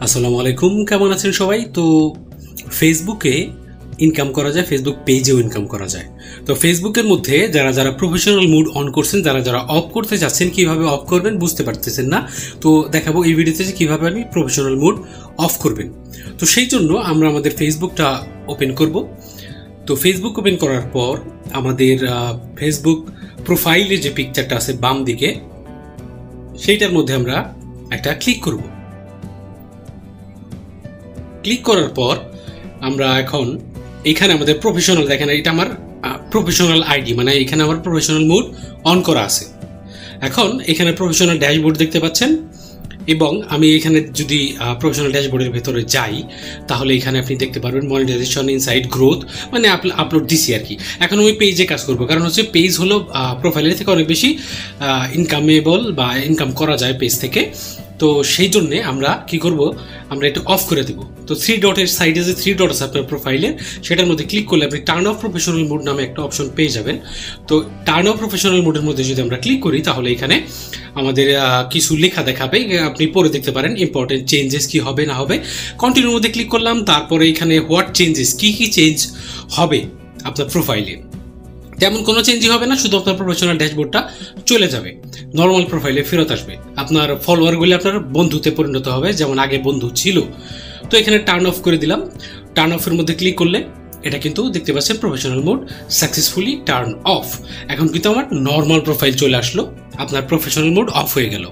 আসসালামু আলাইকুম, কেমন আছেন সবাই? তো ফেসবুকে ইনকাম করা যায়, ফেসবুক পেজেও ইনকাম করা যায়। তো ফেসবুকের মধ্যে যারা যারা প্রফেশনাল মুড অন করছেন, যারা যারা অফ করতে চাচ্ছেন, কিভাবে অফ করবেন বুঝতে পারতেছেন না, তো দেখাবো এই ভিডিওতে যে কীভাবে আপনি প্রফেশনাল মুড অফ করবেন। তো সেই জন্য আমরা আমাদের ফেসবুকটা ওপেন করব। তো ফেসবুক ওপেন করার পর আমাদের ফেসবুক প্রোফাইলে যে পিকচারটা আছে বাম দিকে, সেইটার মধ্যে আমরা একটা ক্লিক করব। ক্লিক করার পর আমরা এখন এখানে আমাদের প্রফেশনাল, দেখেন এটা আমার প্রফেশনাল আইডি, মানে এখানে আমার প্রফেশনাল মুড অন করা আছে। এখন এখানে প্রফেশনাল ড্যাশবোর্ড দেখতে পাচ্ছেন, এবং আমি এখানে যদি প্রফেশনাল ড্যাশবোর্ডের ভেতরে যাই তাহলে এখানে আপনি দেখতে পারবেন মনিটাইজেশন, ইনসাইট, গ্রোথ, মানে আপলোড দিছি আর কি। এখন আমি পেজে কাজ করবো, কারণ হচ্ছে পেজ হলো প্রোফাইলের থেকে অনেক বেশি ইনকামেবল বা ইনকাম করা যায় পেজ থেকে। তো সেই জন্যে আমরা কি করব, আমরা এটা অফ করে দেবো। তো থ্রি ডটের সাইডে যে থ্রি ডট আছে আপনার প্রোফাইলের, সেটার মধ্যে ক্লিক করলে আপনি টার্ন অফ প্রফেশনাল মুড নামে একটা অপশন পেয়ে যাবেন। তো টার্ন অফ প্রফেশনাল মুডের মধ্যে যদি আমরা ক্লিক করি তাহলে এখানে আমাদের কিছু লেখা দেখাবে, আপনি পরে দেখতে পারেন ইম্পর্টেন্ট চেঞ্জেস কি হবে না হবে। কন্টিনিউর মধ্যে ক্লিক করলাম, তারপরে এখানে হোয়াট চেঞ্জেস, কি কি চেঞ্জ হবে আপনার প্রোফাইলে। তেমন কোনো চেঞ্জই হবে না, শুধু আপনার প্রফেশনাল ড্যাশবোর্ডটা চলে যাবে, নর্মাল প্রোফাইলে ফেরত আসবে। আপনার ফলোয়ারগুলি আপনার বন্ধুতে পরিণত হবে, যেমন আগে বন্ধু ছিল। তো এখানে টার্ন অফ করে দিলাম। টার্ন অফের মধ্যে ক্লিক করলে এটা কিন্তু দেখতে পাচ্ছেন professional mode successfully turn off. এখন কিন্তু আমার নর্মাল প্রোফাইল চলে আসলো, আপনার প্রফেশনাল মোড অফ হয়ে গেল।